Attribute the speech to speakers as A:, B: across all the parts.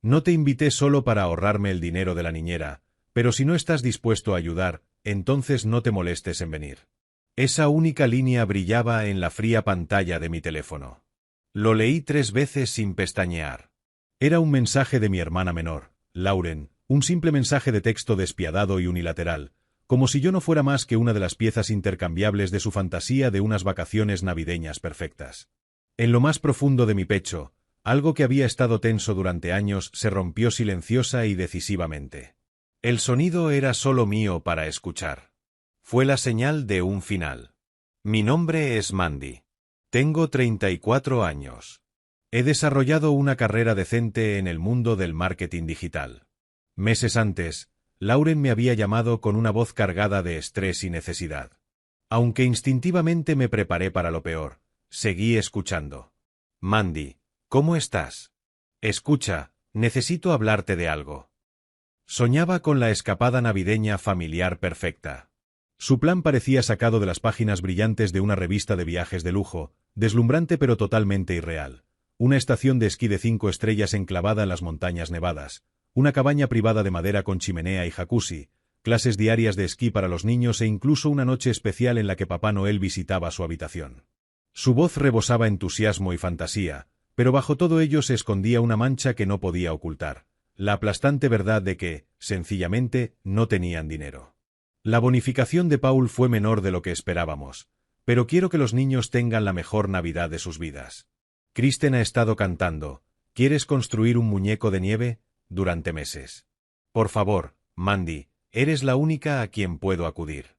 A: No te invité solo para ahorrarme el dinero de la niñera, pero si no estás dispuesto a ayudar, entonces no te molestes en venir. Esa única línea brillaba en la fría pantalla de mi teléfono. Lo leí 3 veces sin pestañear. Era un mensaje de mi hermana menor, Lauren, un simple mensaje de texto despiadado y unilateral, como si yo no fuera más que una de las piezas intercambiables de su fantasía de unas vacaciones navideñas perfectas. En lo más profundo de mi pecho, algo que había estado tenso durante años se rompió silenciosa y decisivamente. El sonido era solo mío para escuchar. Fue la señal de un final. Mi nombre es Mandy. Tengo 34 años. He desarrollado una carrera decente en el mundo del marketing digital. Meses antes, Lauren me había llamado con una voz cargada de estrés y necesidad. Aunque instintivamente me preparé para lo peor, seguí escuchando. Mandy, ¿cómo estás? Escucha, necesito hablarte de algo. Soñaba con la escapada navideña familiar perfecta. Su plan parecía sacado de las páginas brillantes de una revista de viajes de lujo, deslumbrante pero totalmente irreal. Una estación de esquí de 5 estrellas enclavada en las montañas nevadas, una cabaña privada de madera con chimenea y jacuzzi, clases diarias de esquí para los niños e incluso una noche especial en la que Papá Noel visitaba su habitación. Su voz rebosaba entusiasmo y fantasía, pero bajo todo ello se escondía una mancha que no podía ocultar, la aplastante verdad de que, sencillamente, no tenían dinero. La bonificación de Paul fue menor de lo que esperábamos, pero quiero que los niños tengan la mejor Navidad de sus vidas. Kristen ha estado cantando «¿Quieres construir un muñeco de nieve?» durante meses. Por favor, Mandy, eres la única a quien puedo acudir.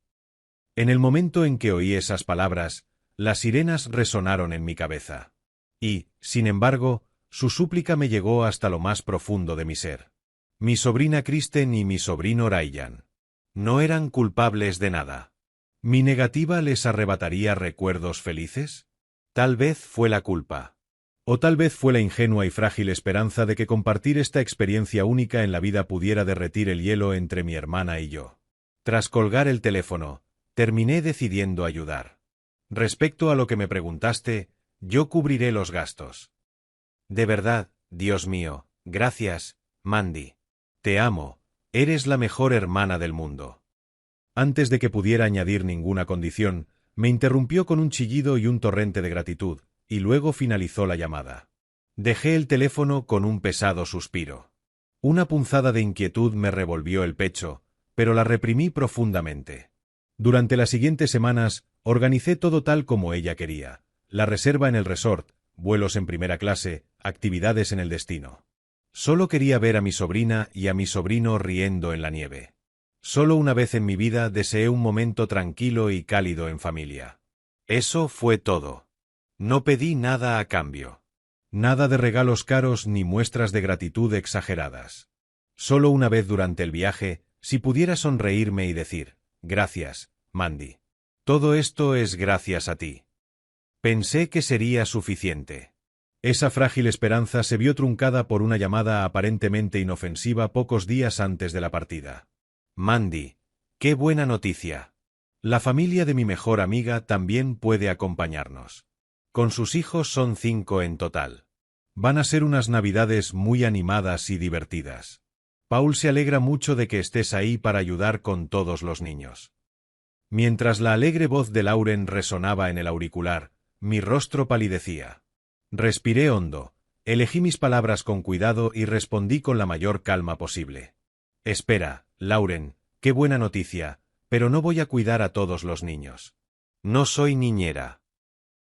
A: En el momento en que oí esas palabras, las sirenas resonaron en mi cabeza. Y, sin embargo, su súplica me llegó hasta lo más profundo de mi ser. Mi sobrina Kristen y mi sobrino Ryan no eran culpables de nada. ¿Mi negativa les arrebataría recuerdos felices? Tal vez fue la culpa. O tal vez fue la ingenua y frágil esperanza de que compartir esta experiencia única en la vida pudiera derretir el hielo entre mi hermana y yo. Tras colgar el teléfono, terminé decidiendo ayudar. Respecto a lo que me preguntaste, yo cubriré los gastos. De verdad, Dios mío, gracias, Mandy. Te amo, eres la mejor hermana del mundo. Antes de que pudiera añadir ninguna condición, me interrumpió con un chillido y un torrente de gratitud, y luego finalizó la llamada. Dejé el teléfono con un pesado suspiro. Una punzada de inquietud me revolvió el pecho, pero la reprimí profundamente. Durante las siguientes semanas, organicé todo tal como ella quería. La reserva en el resort, vuelos en primera clase, actividades en el destino. Solo quería ver a mi sobrina y a mi sobrino riendo en la nieve. Solo una vez en mi vida deseé un momento tranquilo y cálido en familia. Eso fue todo. No pedí nada a cambio. Nada de regalos caros ni muestras de gratitud exageradas. Solo una vez durante el viaje, si pudiera sonreírme y decir, gracias, Mandy. Todo esto es gracias a ti. Pensé que sería suficiente. Esa frágil esperanza se vio truncada por una llamada aparentemente inofensiva pocos días antes de la partida. Mandy, qué buena noticia. La familia de mi mejor amiga también puede acompañarnos. Con sus hijos son 5 en total. Van a ser unas navidades muy animadas y divertidas. Paul se alegra mucho de que estés ahí para ayudar con todos los niños. Mientras la alegre voz de Lauren resonaba en el auricular, mi rostro palidecía. Respiré hondo, elegí mis palabras con cuidado y respondí con la mayor calma posible. Espera, Lauren, qué buena noticia, pero no voy a cuidar a todos los niños. No soy niñera.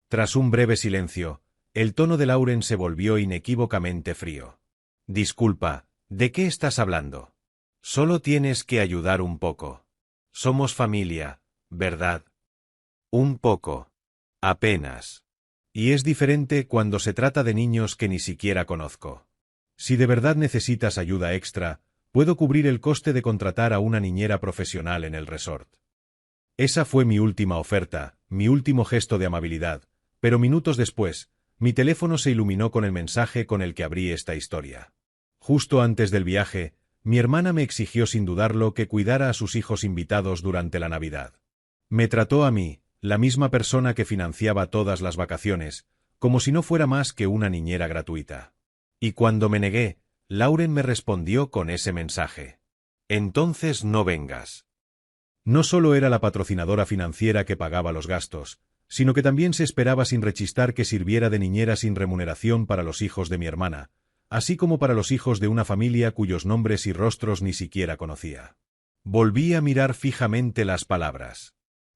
A: Tras un breve silencio, el tono de Lauren se volvió inequívocamente frío. Disculpa, ¿de qué estás hablando? Solo tienes que ayudar un poco. Somos familia, ¿verdad? Un poco. Apenas. Y es diferente cuando se trata de niños que ni siquiera conozco. Si de verdad necesitas ayuda extra, puedo cubrir el coste de contratar a una niñera profesional en el resort. Esa fue mi última oferta, mi último gesto de amabilidad, pero minutos después, mi teléfono se iluminó con el mensaje con el que abrí esta historia. Justo antes del viaje, mi hermana me exigió sin dudarlo que cuidara a sus hijos invitados durante la Navidad. Me trató a mí, la misma persona que financiaba todas las vacaciones, como si no fuera más que una niñera gratuita. Y cuando me negué, Lauren me respondió con ese mensaje. Entonces no vengas. No solo era la patrocinadora financiera que pagaba los gastos, sino que también se esperaba sin rechistar que sirviera de niñera sin remuneración para los hijos de mi hermana, así como para los hijos de una familia cuyos nombres y rostros ni siquiera conocía. Volví a mirar fijamente las palabras.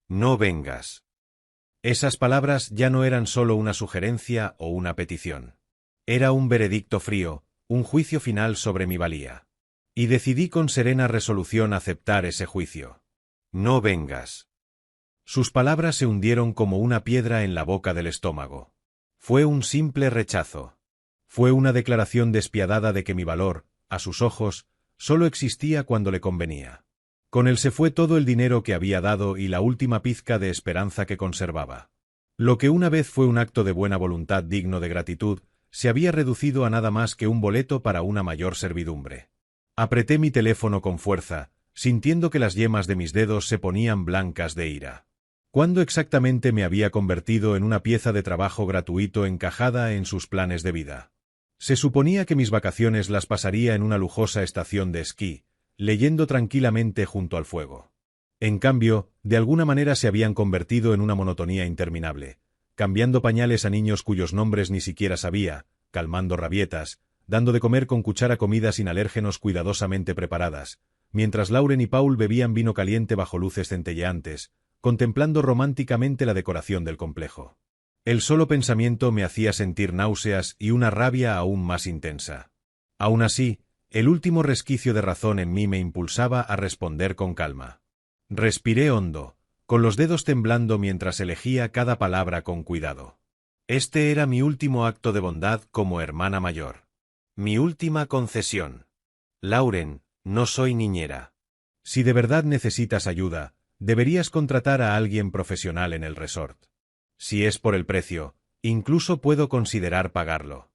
A: No vengas. Esas palabras ya no eran solo una sugerencia o una petición. Era un veredicto frío, un juicio final sobre mi valía. Y decidí con serena resolución aceptar ese juicio. No vengas. Sus palabras se hundieron como una piedra en la boca del estómago. Fue un simple rechazo. Fue una declaración despiadada de que mi valor, a sus ojos, solo existía cuando le convenía. Con él se fue todo el dinero que había dado y la última pizca de esperanza que conservaba. Lo que una vez fue un acto de buena voluntad digno de gratitud, se había reducido a nada más que un boleto para una mayor servidumbre. Apreté mi teléfono con fuerza, sintiendo que las yemas de mis dedos se ponían blancas de ira. ¿Cuándo exactamente me había convertido en una pieza de trabajo gratuito encajada en sus planes de vida? Se suponía que mis vacaciones las pasaría en una lujosa estación de esquí, leyendo tranquilamente junto al fuego. En cambio, de alguna manera se habían convertido en una monotonía interminable, cambiando pañales a niños cuyos nombres ni siquiera sabía, calmando rabietas, dando de comer con cuchara comidas sin alérgenos cuidadosamente preparadas, mientras Lauren y Paul bebían vino caliente bajo luces centelleantes, contemplando románticamente la decoración del complejo. El solo pensamiento me hacía sentir náuseas y una rabia aún más intensa. Aún así, el último resquicio de razón en mí me impulsaba a responder con calma. Respiré hondo, con los dedos temblando mientras elegía cada palabra con cuidado. Este era mi último acto de bondad como hermana mayor. Mi última concesión. Lauren, no soy niñera. Si de verdad necesitas ayuda, deberías contratar a alguien profesional en el resort. Si es por el precio, incluso puedo considerar pagarlo.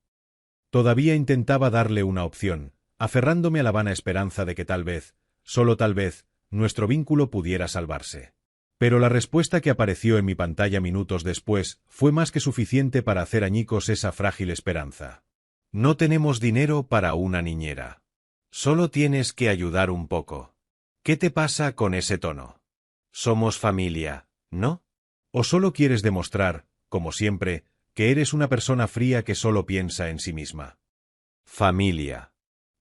A: Todavía intentaba darle una opción, aferrándome a la vana esperanza de que tal vez, solo tal vez, nuestro vínculo pudiera salvarse. Pero la respuesta que apareció en mi pantalla minutos después fue más que suficiente para hacer añicos esa frágil esperanza. No tenemos dinero para una niñera. Solo tienes que ayudar un poco. ¿Qué te pasa con ese tono? Somos familia, ¿no? ¿O solo quieres demostrar, como siempre, que eres una persona fría que solo piensa en sí misma? Familia.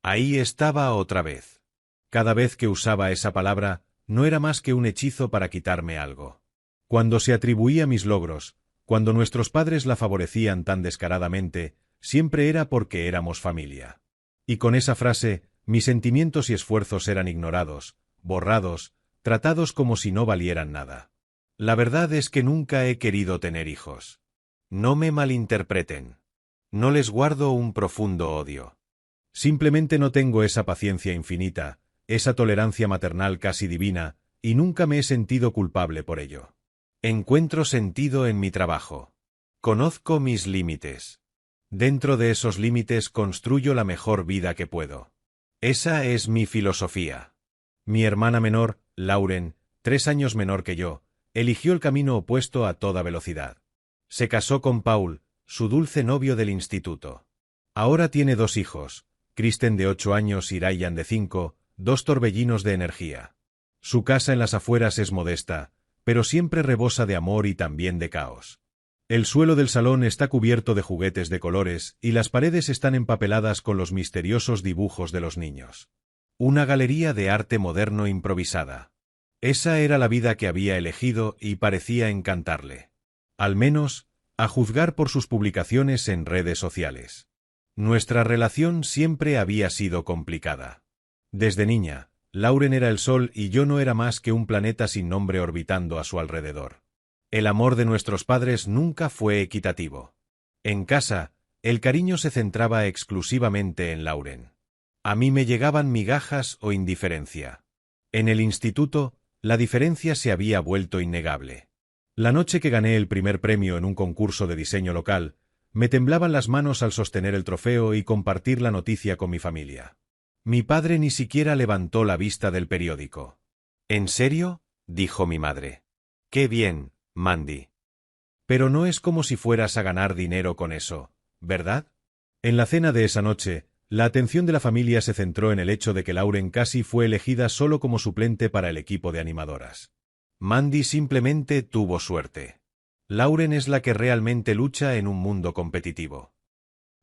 A: Ahí estaba otra vez. Cada vez que usaba esa palabra, no era más que un hechizo para quitarme algo. Cuando se atribuía mis logros, cuando nuestros padres la favorecían tan descaradamente, siempre era porque éramos familia. Y con esa frase, mis sentimientos y esfuerzos eran ignorados, borrados, tratados como si no valieran nada. La verdad es que nunca he querido tener hijos. No me malinterpreten. No les guardo un profundo odio. Simplemente no tengo esa paciencia infinita, esa tolerancia maternal casi divina, y nunca me he sentido culpable por ello. Encuentro sentido en mi trabajo. Conozco mis límites. Dentro de esos límites construyo la mejor vida que puedo. Esa es mi filosofía. Mi hermana menor, Lauren, 3 años menor que yo, eligió el camino opuesto a toda velocidad. Se casó con Paul, su dulce novio del instituto. Ahora tiene 2 hijos, Kristen de 8 años y Ryan de 5, 2 torbellinos de energía. Su casa en las afueras es modesta, pero siempre rebosa de amor y también de caos. El suelo del salón está cubierto de juguetes de colores y las paredes están empapeladas con los misteriosos dibujos de los niños. Una galería de arte moderno improvisada. Esa era la vida que había elegido y parecía encantarle. Al menos, a juzgar por sus publicaciones en redes sociales. Nuestra relación siempre había sido complicada. Desde niña, Lauren era el sol y yo no era más que un planeta sin nombre orbitando a su alrededor. El amor de nuestros padres nunca fue equitativo. En casa, el cariño se centraba exclusivamente en Lauren. A mí me llegaban migajas o indiferencia. En el instituto, la diferencia se había vuelto innegable. La noche que gané el primer premio en un concurso de diseño local, me temblaban las manos al sostener el trofeo y compartir la noticia con mi familia. Mi padre ni siquiera levantó la vista del periódico. ¿En serio?, dijo mi madre. ¡Qué bien, Mandy! Pero no es como si fueras a ganar dinero con eso, ¿verdad? En la cena de esa noche, La atención de la familia se centró en el hecho de que Lauren casi fue elegida solo como suplente para el equipo de animadoras. Mandy simplemente tuvo suerte. Lauren es la que realmente lucha en un mundo competitivo.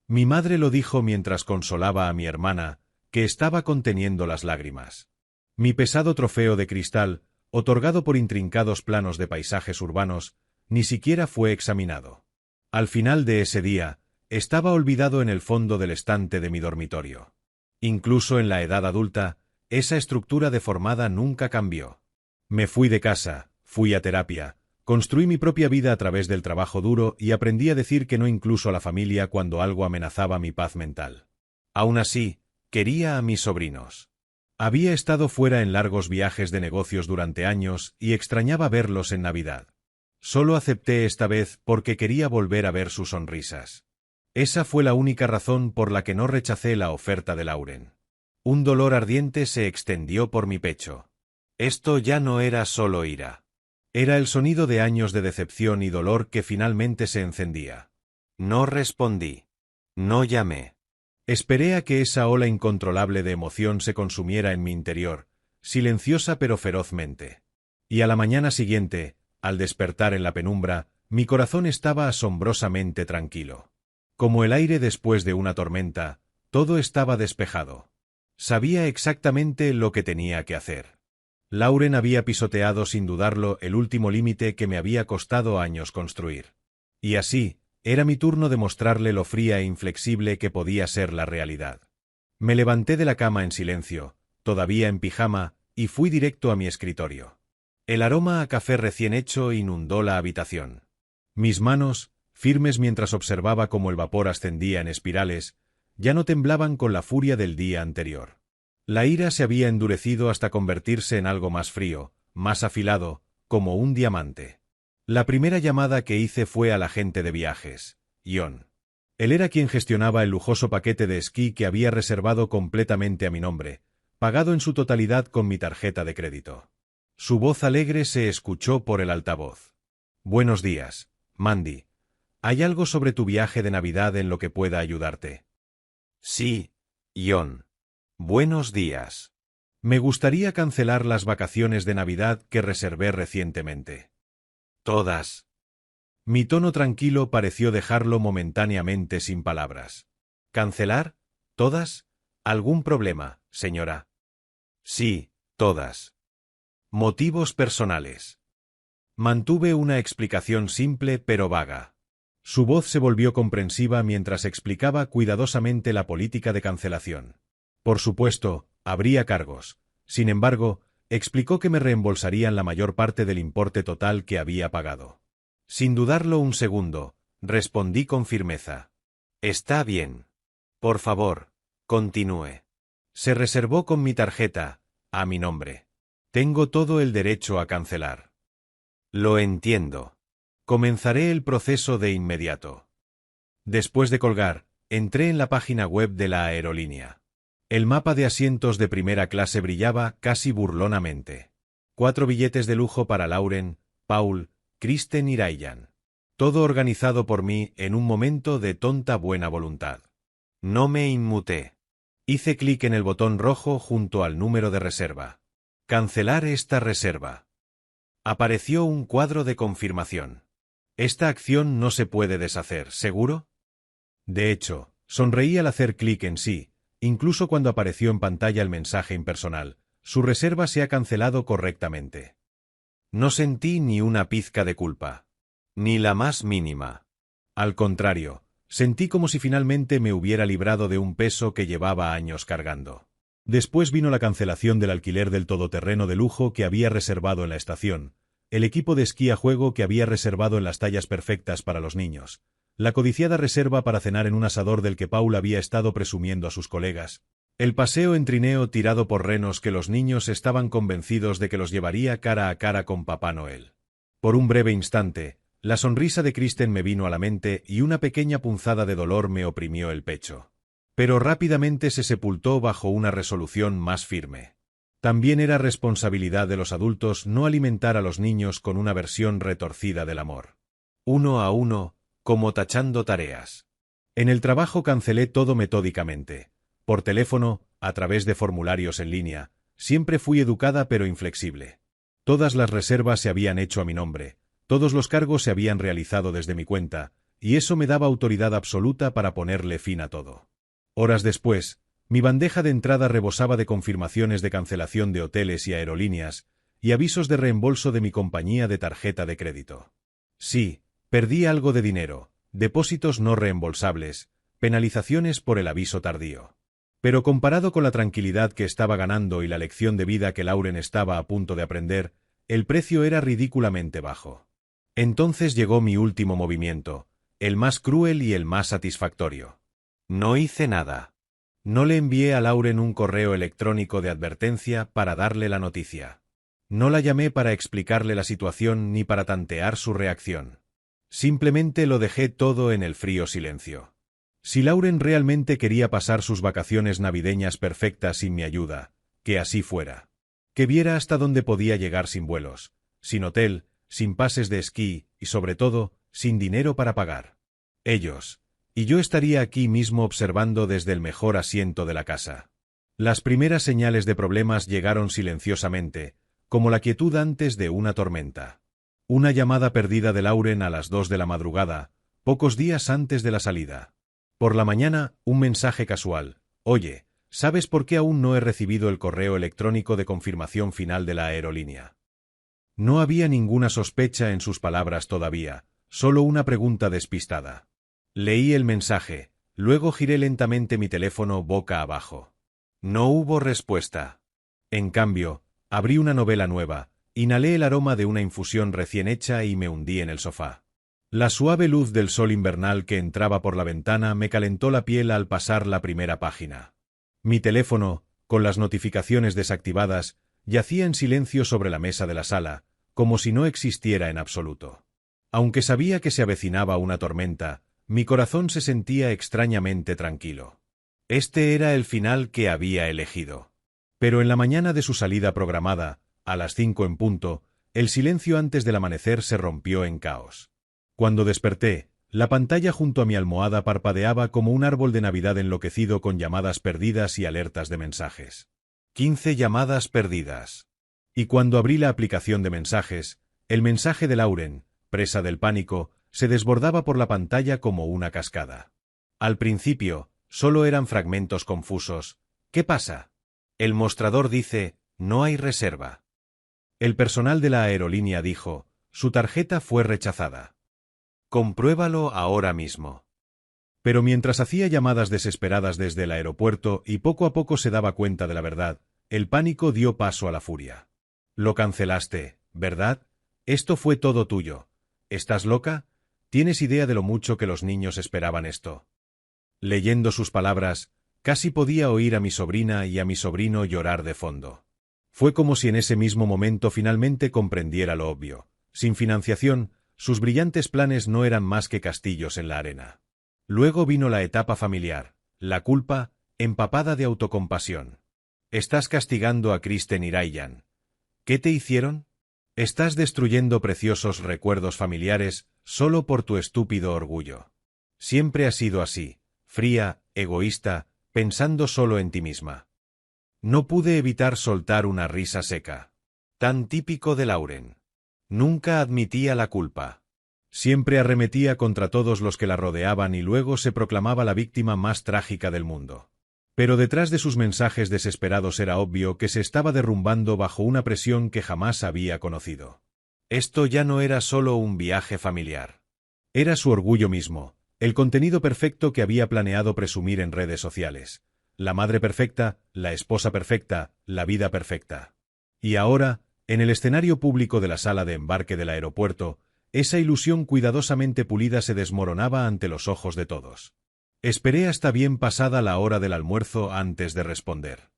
A: Mi madre lo dijo mientras consolaba a mi hermana, que estaba conteniendo las lágrimas. Mi pesado trofeo de cristal, otorgado por intrincados planos de paisajes urbanos, ni siquiera fue examinado. Al final de ese día, estaba olvidado en el fondo del estante de mi dormitorio. Incluso en la edad adulta, esa estructura deformada nunca cambió. Me fui de casa, fui a terapia, construí mi propia vida a través del trabajo duro y aprendí a decir que no incluso a la familia cuando algo amenazaba mi paz mental. Aún así, quería a mis sobrinos. Había estado fuera en largos viajes de negocios durante años y extrañaba verlos en Navidad. Solo acepté esta vez porque quería volver a ver sus sonrisas. Esa fue la única razón por la que no rechacé la oferta de Lauren. Un dolor ardiente se extendió por mi pecho. Esto ya no era solo ira. Era el sonido de años de decepción y dolor que finalmente se encendía. No respondí. No llamé. Esperé a que esa ola incontrolable de emoción se consumiera en mi interior, silenciosa pero ferozmente. Y a la mañana siguiente, al despertar en la penumbra, mi corazón estaba asombrosamente tranquilo. Como el aire después de una tormenta, todo estaba despejado. Sabía exactamente lo que tenía que hacer. Lauren había pisoteado sin dudarlo el último límite que me había costado años construir. Y así, era mi turno de mostrarle lo fría e inflexible que podía ser la realidad. Me levanté de la cama en silencio, todavía en pijama, y fui directo a mi escritorio. El aroma a café recién hecho inundó la habitación. Mis manos, firmes mientras observaba cómo el vapor ascendía en espirales, ya no temblaban con la furia del día anterior. La ira se había endurecido hasta convertirse en algo más frío, más afilado, como un diamante. La primera llamada que hice fue al agente de viajes, Ion. Él era quien gestionaba el lujoso paquete de esquí que había reservado completamente a mi nombre, pagado en su totalidad con mi tarjeta de crédito. Su voz alegre se escuchó por el altavoz. Buenos días, Mandy. ¿Hay algo sobre tu viaje de Navidad en lo que pueda ayudarte? Sí, Ion. Buenos días. Me gustaría cancelar las vacaciones de Navidad que reservé recientemente. Todas. Mi tono tranquilo pareció dejarlo momentáneamente sin palabras. ¿Cancelar? ¿Todas? ¿Algún problema, señora? Sí, todas. Motivos personales. Mantuve una explicación simple pero vaga. Su voz se volvió comprensiva mientras explicaba cuidadosamente la política de cancelación. Por supuesto, habría cargos. Sin embargo, explicó que me reembolsarían la mayor parte del importe total que había pagado. Sin dudarlo un segundo, respondí con firmeza. Está bien. Por favor, continúe. Se reservó con mi tarjeta, a mi nombre. Tengo todo el derecho a cancelar. Lo entiendo. Comenzaré el proceso de inmediato. Después de colgar, entré en la página web de la aerolínea. El mapa de asientos de primera clase brillaba casi burlonamente. 4 billetes de lujo para Lauren, Paul, Kristen y Ryan. Todo organizado por mí en un momento de tonta buena voluntad. No me inmuté. Hice clic en el botón rojo junto al número de reserva. Cancelar esta reserva. Apareció un cuadro de confirmación. Esta acción no se puede deshacer, ¿seguro? De hecho, sonreí al hacer clic en sí, incluso cuando apareció en pantalla el mensaje impersonal. Su reserva se ha cancelado correctamente. No sentí ni una pizca de culpa. Ni la más mínima. Al contrario, sentí como si finalmente me hubiera librado de un peso que llevaba años cargando. Después vino la cancelación del alquiler del todoterreno de lujo que había reservado en la estación, el equipo de esquí a juego que había reservado en las tallas perfectas para los niños, la codiciada reserva para cenar en un asador del que Paul había estado presumiendo a sus colegas, el paseo en trineo tirado por renos que los niños estaban convencidos de que los llevaría cara a cara con Papá Noel. Por un breve instante, la sonrisa de Kristen me vino a la mente y una pequeña punzada de dolor me oprimió el pecho. Pero rápidamente se sepultó bajo una resolución más firme. También era responsabilidad de los adultos no alimentar a los niños con una versión retorcida del amor. Uno a uno, como tachando tareas. En el trabajo cancelé todo metódicamente. Por teléfono, a través de formularios en línea, siempre fui educada pero inflexible. Todas las reservas se habían hecho a mi nombre, todos los cargos se habían realizado desde mi cuenta, y eso me daba autoridad absoluta para ponerle fin a todo. Horas después, mi bandeja de entrada rebosaba de confirmaciones de cancelación de hoteles y aerolíneas, y avisos de reembolso de mi compañía de tarjeta de crédito. Sí, perdí algo de dinero, depósitos no reembolsables, penalizaciones por el aviso tardío. Pero comparado con la tranquilidad que estaba ganando y la lección de vida que Lauren estaba a punto de aprender, el precio era ridículamente bajo. Entonces llegó mi último movimiento, el más cruel y el más satisfactorio. No hice nada. No le envié a Lauren un correo electrónico de advertencia para darle la noticia. No la llamé para explicarle la situación ni para tantear su reacción. Simplemente lo dejé todo en el frío silencio. Si Lauren realmente quería pasar sus vacaciones navideñas perfectas sin mi ayuda, que así fuera. Que viera hasta dónde podía llegar sin vuelos, sin hotel, sin pases de esquí y, sobre todo, sin dinero para pagar. Ellos. Y yo estaría aquí mismo observando desde el mejor asiento de la casa. Las primeras señales de problemas llegaron silenciosamente, como la quietud antes de una tormenta. Una llamada perdida de Lauren a las 2 de la madrugada, pocos días antes de la salida. Por la mañana, un mensaje casual. Oye, ¿sabes por qué aún no he recibido el correo electrónico de confirmación final de la aerolínea? No había ninguna sospecha en sus palabras todavía, solo una pregunta despistada. Leí el mensaje, luego giré lentamente mi teléfono boca abajo. No hubo respuesta. En cambio, abrí una novela nueva, inhalé el aroma de una infusión recién hecha y me hundí en el sofá. La suave luz del sol invernal que entraba por la ventana me calentó la piel al pasar la primera página. Mi teléfono, con las notificaciones desactivadas, yacía en silencio sobre la mesa de la sala, como si no existiera en absoluto. Aunque sabía que se avecinaba una tormenta, mi corazón se sentía extrañamente tranquilo. Este era el final que había elegido. Pero en la mañana de su salida programada, a las 5 en punto, el silencio antes del amanecer se rompió en caos. Cuando desperté, la pantalla junto a mi almohada parpadeaba como un árbol de Navidad enloquecido con llamadas perdidas y alertas de mensajes. 15 llamadas perdidas. Y cuando abrí la aplicación de mensajes, el mensaje de Lauren, presa del pánico, se desbordaba por la pantalla como una cascada. Al principio, solo eran fragmentos confusos. ¿Qué pasa? El mostrador dice, no hay reserva. El personal de la aerolínea dijo, su tarjeta fue rechazada. Compruébalo ahora mismo. Pero mientras hacía llamadas desesperadas desde el aeropuerto y poco a poco se daba cuenta de la verdad, el pánico dio paso a la furia. Lo cancelaste, ¿verdad? Esto fue todo tuyo. ¿Estás loca? ¿Tienes idea de lo mucho que los niños esperaban esto? Leyendo sus palabras, casi podía oír a mi sobrina y a mi sobrino llorar de fondo. Fue como si en ese mismo momento finalmente comprendiera lo obvio. Sin financiación, sus brillantes planes no eran más que castillos en la arena. Luego vino la etapa familiar, la culpa, empapada de autocompasión. Estás castigando a Kristen y Ryan. ¿Qué te hicieron? Estás destruyendo preciosos recuerdos familiares solo por tu estúpido orgullo. Siempre has sido así, fría, egoísta, pensando solo en ti misma. No pude evitar soltar una risa seca. Tan típico de Lauren. Nunca admitía la culpa. Siempre arremetía contra todos los que la rodeaban y luego se proclamaba la víctima más trágica del mundo. Pero detrás de sus mensajes desesperados era obvio que se estaba derrumbando bajo una presión que jamás había conocido. Esto ya no era solo un viaje familiar. Era su orgullo mismo, el contenido perfecto que había planeado presumir en redes sociales. La madre perfecta, la esposa perfecta, la vida perfecta. Y ahora, en el escenario público de la sala de embarque del aeropuerto, esa ilusión cuidadosamente pulida se desmoronaba ante los ojos de todos. Esperé hasta bien pasada la hora del almuerzo antes de responder.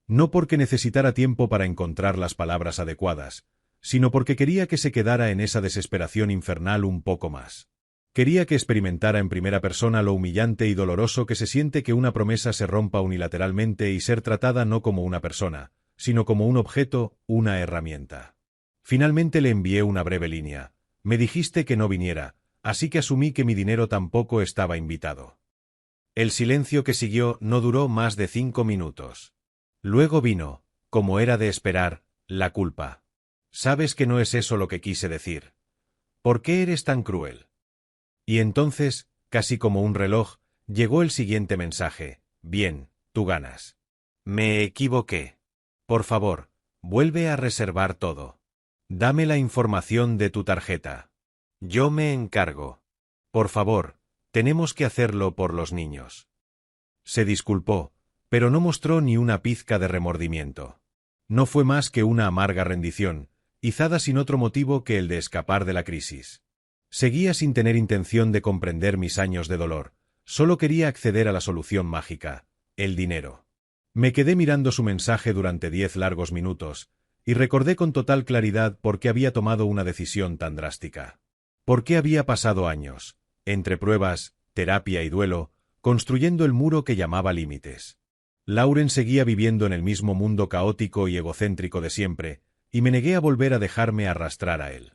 A: No porque necesitara tiempo para encontrar las palabras adecuadas, sino porque quería que se quedara en esa desesperación infernal un poco más. Quería que experimentara en primera persona lo humillante y doloroso que se siente que una promesa se rompa unilateralmente y ser tratada no como una persona, sino como un objeto, una herramienta. Finalmente le envié una breve línea. Me dijiste que no viniera, así que asumí que mi dinero tampoco estaba invitado. El silencio que siguió no duró más de 5 minutos. Luego vino, como era de esperar, la culpa. Sabes que no es eso lo que quise decir. ¿Por qué eres tan cruel? Y entonces, casi como un reloj, llegó el siguiente mensaje. Bien, tú ganas. Me equivoqué. Por favor, vuelve a reservar todo. Dame la información de tu tarjeta. Yo me encargo. Por favor, tenemos que hacerlo por los niños. Se disculpó, pero no mostró ni una pizca de remordimiento. No fue más que una amarga rendición, izada sin otro motivo que el de escapar de la crisis. Seguía sin tener intención de comprender mis años de dolor, solo quería acceder a la solución mágica, el dinero. Me quedé mirando su mensaje durante 10 largos minutos, y recordé con total claridad por qué había tomado una decisión tan drástica. Por qué había pasado años, entre pruebas, terapia y duelo, construyendo el muro que llamaba límites. Lauren seguía viviendo en el mismo mundo caótico y egocéntrico de siempre, y me negué a volver a dejarme arrastrar a él.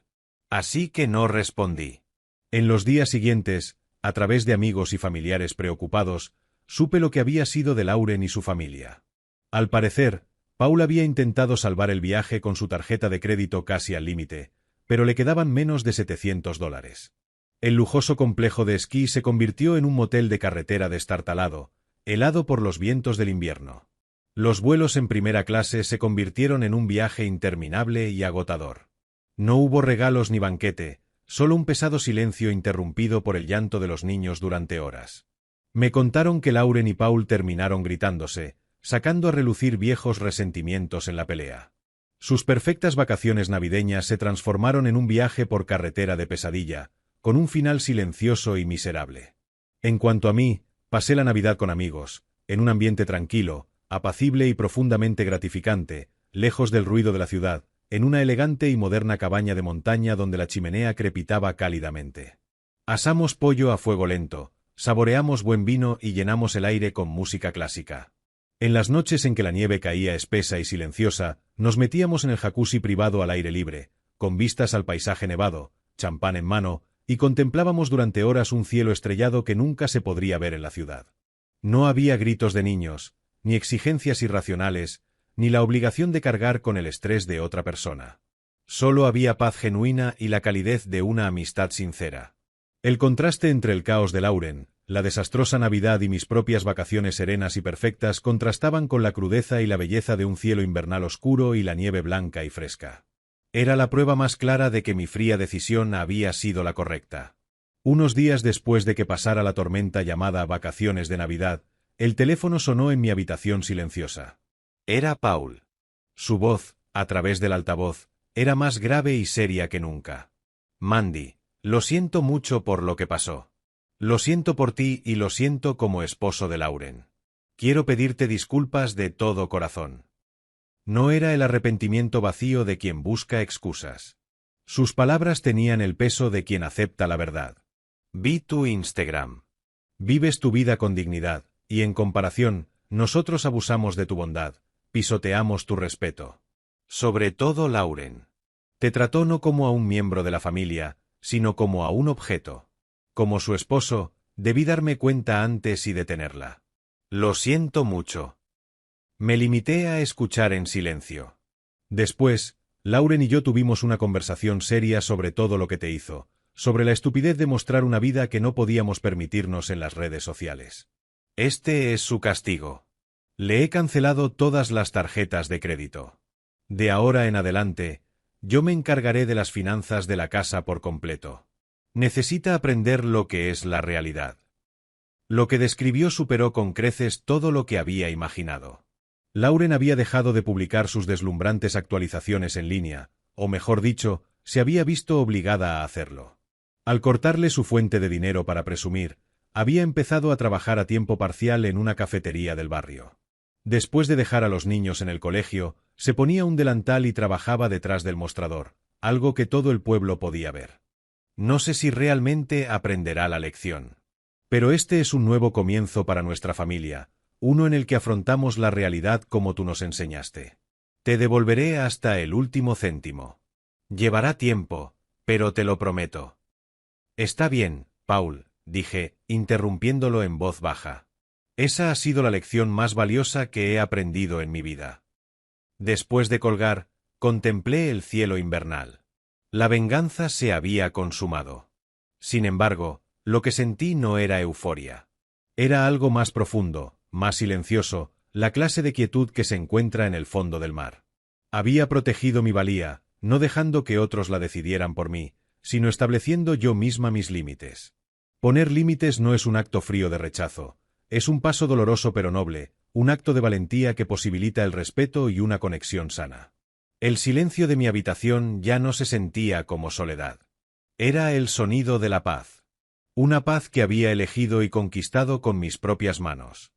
A: Así que no respondí. En los días siguientes, a través de amigos y familiares preocupados, supe lo que había sido de Lauren y su familia. Al parecer, Paul había intentado salvar el viaje con su tarjeta de crédito casi al límite, pero le quedaban menos de $700. El lujoso complejo de esquí se convirtió en un motel de carretera destartalado, helado por los vientos del invierno. Los vuelos en primera clase se convirtieron en un viaje interminable y agotador. No hubo regalos ni banquete, solo un pesado silencio interrumpido por el llanto de los niños durante horas. Me contaron que Lauren y Paul terminaron gritándose, sacando a relucir viejos resentimientos en la pelea. Sus perfectas vacaciones navideñas se transformaron en un viaje por carretera de pesadilla, con un final silencioso y miserable. En cuanto a mí, pasé la Navidad con amigos, en un ambiente tranquilo, apacible y profundamente gratificante, lejos del ruido de la ciudad, en una elegante y moderna cabaña de montaña donde la chimenea crepitaba cálidamente. Asamos pollo a fuego lento, saboreamos buen vino y llenamos el aire con música clásica. En las noches en que la nieve caía espesa y silenciosa, nos metíamos en el jacuzzi privado al aire libre, con vistas al paisaje nevado, champán en mano, y contemplábamos durante horas un cielo estrellado que nunca se podría ver en la ciudad. No había gritos de niños, ni exigencias irracionales, ni la obligación de cargar con el estrés de otra persona. Solo había paz genuina y la calidez de una amistad sincera. El contraste entre el caos de Lauren, la desastrosa Navidad y mis propias vacaciones serenas y perfectas contrastaban con la crudeza y la belleza de un cielo invernal oscuro y la nieve blanca y fresca. Era la prueba más clara de que mi fría decisión había sido la correcta. Unos días después de que pasara la tormenta llamada vacaciones de Navidad, el teléfono sonó en mi habitación silenciosa. Era Paul. Su voz, a través del altavoz, era más grave y seria que nunca. Mandy, lo siento mucho por lo que pasó. Lo siento por ti y lo siento como esposo de Lauren. Quiero pedirte disculpas de todo corazón. No era el arrepentimiento vacío de quien busca excusas. Sus palabras tenían el peso de quien acepta la verdad. Vi tu Instagram. Vives tu vida con dignidad, y en comparación, nosotros abusamos de tu bondad, pisoteamos tu respeto. Sobre todo Lauren. Te trató no como a un miembro de la familia, sino como a un objeto. Como su esposo, debí darme cuenta antes y detenerla. Lo siento mucho. Me limité a escuchar en silencio. Después, Lauren y yo tuvimos una conversación seria sobre todo lo que te hizo, sobre la estupidez de mostrar una vida que no podíamos permitirnos en las redes sociales. Este es su castigo. Le he cancelado todas las tarjetas de crédito. De ahora en adelante, yo me encargaré de las finanzas de la casa por completo. Necesita aprender lo que es la realidad. Lo que describió superó con creces todo lo que había imaginado. Lauren había dejado de publicar sus deslumbrantes actualizaciones en línea, o mejor dicho, se había visto obligada a hacerlo. Al cortarle su fuente de dinero para presumir, había empezado a trabajar a tiempo parcial en una cafetería del barrio. Después de dejar a los niños en el colegio, se ponía un delantal y trabajaba detrás del mostrador, algo que todo el pueblo podía ver. No sé si realmente aprenderá la lección. Pero este es un nuevo comienzo para nuestra familia, uno en el que afrontamos la realidad como tú nos enseñaste. Te devolveré hasta el último céntimo. Llevará tiempo, pero te lo prometo. Está bien, Paul, dije, interrumpiéndolo en voz baja. Esa ha sido la lección más valiosa que he aprendido en mi vida. Después de colgar, contemplé el cielo invernal. La venganza se había consumado. Sin embargo, lo que sentí no era euforia. Era algo más profundo, más silencioso, la clase de quietud que se encuentra en el fondo del mar. Había protegido mi valía, no dejando que otros la decidieran por mí, sino estableciendo yo misma mis límites. Poner límites no es un acto frío de rechazo, es un paso doloroso pero noble, un acto de valentía que posibilita el respeto y una conexión sana. El silencio de mi habitación ya no se sentía como soledad. Era el sonido de la paz. Una paz que había elegido y conquistado con mis propias manos.